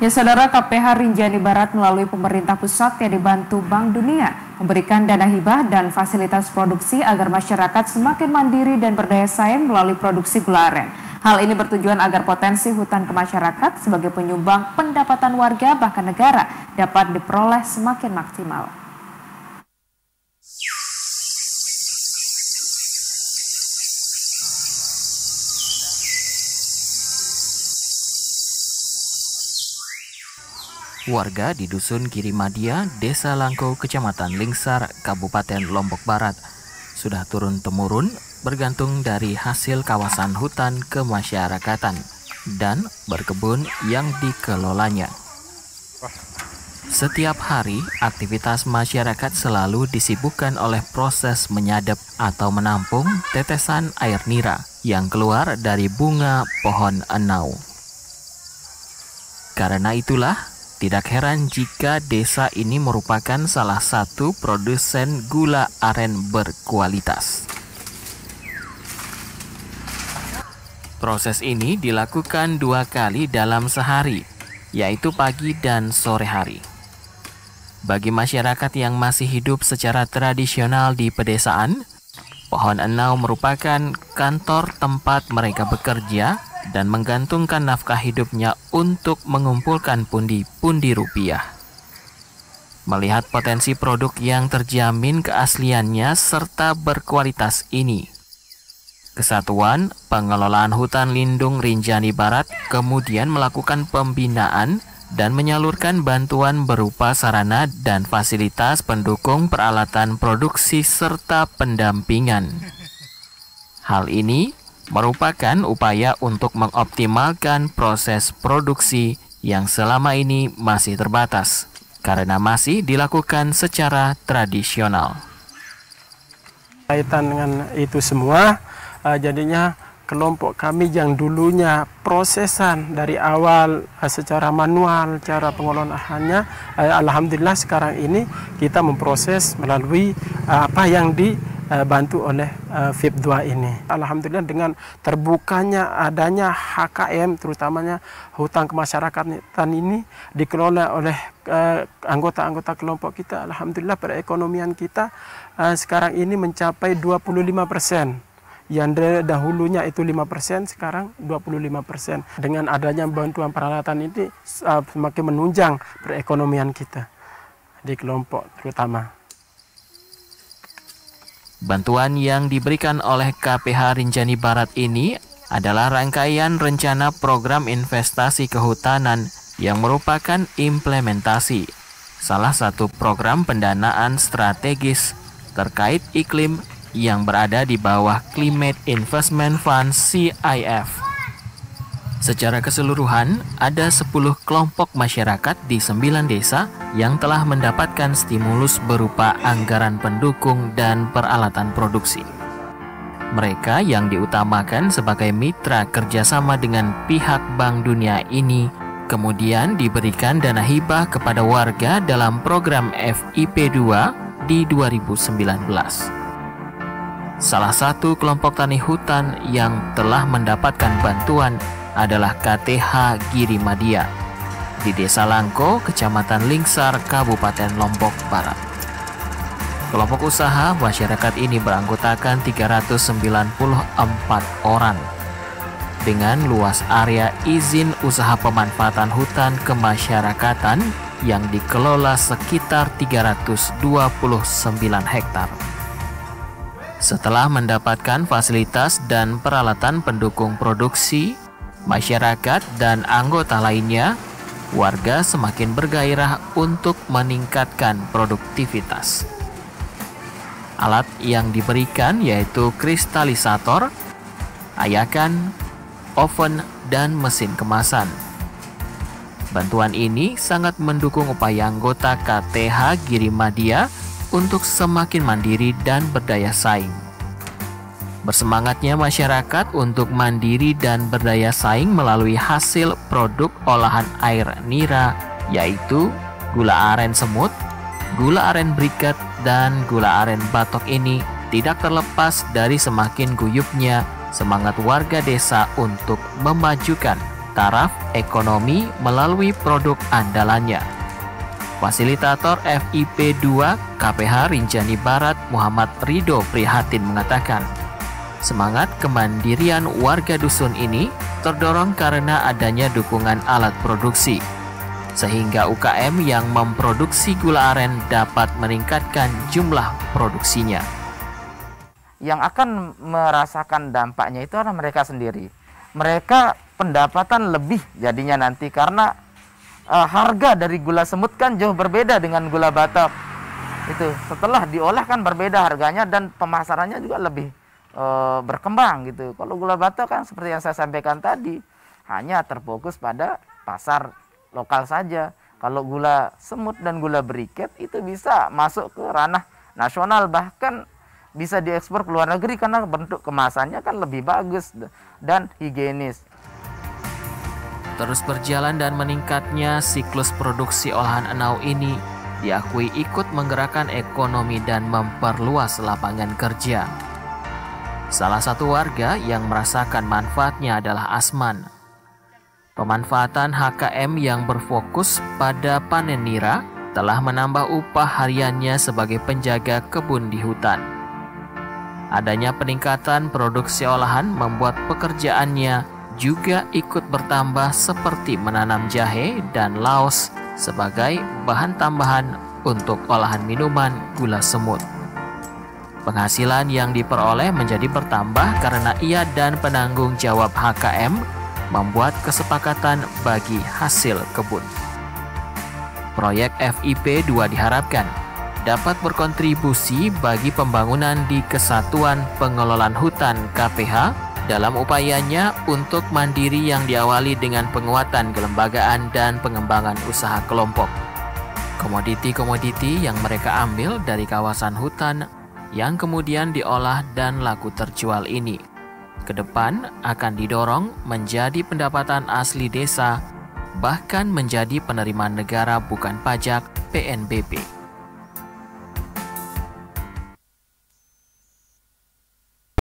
Ya saudara, KPH Rinjani Barat melalui pemerintah pusat yang dibantu Bank Dunia memberikan dana hibah dan fasilitas produksi agar masyarakat semakin mandiri dan berdaya saing melalui produksi gula aren. Hal ini bertujuan agar potensi hutan ke masyarakat sebagai penyumbang pendapatan warga bahkan negara dapat diperoleh semakin maksimal. Warga di Dusun Girimadia, Desa Langko, Kecamatan Lingsar, Kabupaten Lombok Barat sudah turun-temurun bergantung dari hasil kawasan hutan kemasyarakatan dan berkebun yang dikelolanya. Setiap hari, aktivitas masyarakat selalu disibukkan oleh proses menyadap atau menampung tetesan air nira yang keluar dari bunga pohon enau. Karena itulah, tidak heran jika desa ini merupakan salah satu produsen gula aren berkualitas. Proses ini dilakukan 2 kali dalam sehari, yaitu pagi dan sore hari. Bagi masyarakat yang masih hidup secara tradisional di pedesaan, pohon enau merupakan kantor tempat mereka bekerja dan menggantungkan nafkah hidupnya untuk mengumpulkan pundi-pundi rupiah. Melihat potensi produk yang terjamin keasliannya serta berkualitas ini, Kesatuan Pengelolaan Hutan Lindung Rinjani Barat kemudian melakukan pembinaan dan menyalurkan bantuan berupa sarana dan fasilitas pendukung peralatan produksi serta pendampingan. Hal ini merupakan upaya untuk mengoptimalkan proses produksi yang selama ini masih terbatas karena masih dilakukan secara tradisional. Kaitan dengan itu semua, jadinya kelompok kami yang dulunya prosesan dari awal secara manual, cara pengelolaannya, alhamdulillah sekarang ini kita memproses melalui apa yang dibantu oleh VIP 2 ini. Alhamdulillah dengan terbukanya adanya HKM, terutamanya hutan kemasyarakatan ini dikelola oleh anggota-anggota kelompok kita. Alhamdulillah perekonomian kita sekarang ini mencapai 25%. Yang dahulunya itu 5%, sekarang 25%. Dengan adanya bantuan peralatan ini semakin menunjang perekonomian kita di kelompok terutama. Bantuan yang diberikan oleh KPH Rinjani Barat ini adalah rangkaian rencana program investasi kehutanan yang merupakan implementasi salah satu program pendanaan strategis terkait iklim yang berada di bawah Climate Investment Fund CIF. Secara keseluruhan, ada 10 kelompok masyarakat di 9 desa yang telah mendapatkan stimulus berupa anggaran pendukung dan peralatan produksi. Mereka yang diutamakan sebagai mitra kerjasama dengan pihak Bank Dunia ini kemudian diberikan dana hibah kepada warga dalam program FIP 2 di 2019. Salah satu kelompok tani hutan yang telah mendapatkan bantuan adalah KTH Girimadia di Desa Langko, Kecamatan Lingsar, Kabupaten Lombok Barat. Kelompok usaha masyarakat ini beranggotakan 394 orang dengan luas area izin usaha pemanfaatan hutan kemasyarakatan yang dikelola sekitar 329 hektar. Setelah mendapatkan fasilitas dan peralatan pendukung produksi, masyarakat dan anggota lainnya, warga semakin bergairah untuk meningkatkan produktivitas. Alat yang diberikan yaitu kristalisator, ayakan, oven, dan mesin kemasan. Bantuan ini sangat mendukung upaya anggota KTH Girimadia untuk semakin mandiri dan berdaya saing. Bersemangatnya masyarakat untuk mandiri dan berdaya saing melalui hasil produk olahan air nira, yaitu gula aren semut, gula aren briket, dan gula aren batok ini tidak terlepas dari semakin guyupnya semangat warga desa untuk memajukan taraf ekonomi melalui produk andalannya. Fasilitator FIP 2 KPH Rinjani Barat Muhammad Ridho Prihatin mengatakan, semangat kemandirian warga dusun ini terdorong karena adanya dukungan alat produksi, sehingga UKM yang memproduksi gula aren dapat meningkatkan jumlah produksinya. Yang akan merasakan dampaknya itu adalah mereka sendiri. Mereka pendapatan lebih jadinya nanti karena harga dari gula semut kan jauh berbeda dengan gula batok. Itu setelah diolah kan berbeda harganya dan pemasarannya juga lebih berkembang gitu. Kalau gula batok kan seperti yang saya sampaikan tadi hanya terfokus pada pasar lokal saja. Kalau gula semut dan gula beriket itu bisa masuk ke ranah nasional, bahkan bisa diekspor ke luar negeri karena bentuk kemasannya kan lebih bagus dan higienis. Terus berjalan dan meningkatnya siklus produksi olahan enau ini diakui ikut menggerakkan ekonomi dan memperluas lapangan kerja. Salah satu warga yang merasakan manfaatnya adalah Asman. Pemanfaatan HKM yang berfokus pada panen nira telah menambah upah hariannya sebagai penjaga kebun di hutan. Adanya peningkatan produksi olahan membuat pekerjaannya juga ikut bertambah seperti menanam jahe dan laos sebagai bahan tambahan untuk olahan minuman gula semut. Penghasilan yang diperoleh menjadi bertambah karena ia dan penanggung jawab HKM membuat kesepakatan bagi hasil kebun. Proyek FIP 2 diharapkan dapat berkontribusi bagi pembangunan di Kesatuan Pengelolaan Hutan KPH dalam upayanya untuk mandiri yang diawali dengan penguatan kelembagaan dan pengembangan usaha kelompok. Komoditi-komoditi yang mereka ambil dari kawasan hutan yang kemudian diolah dan laku terjual ini ke depan akan didorong menjadi pendapatan asli desa, bahkan menjadi penerimaan negara bukan pajak PNBP.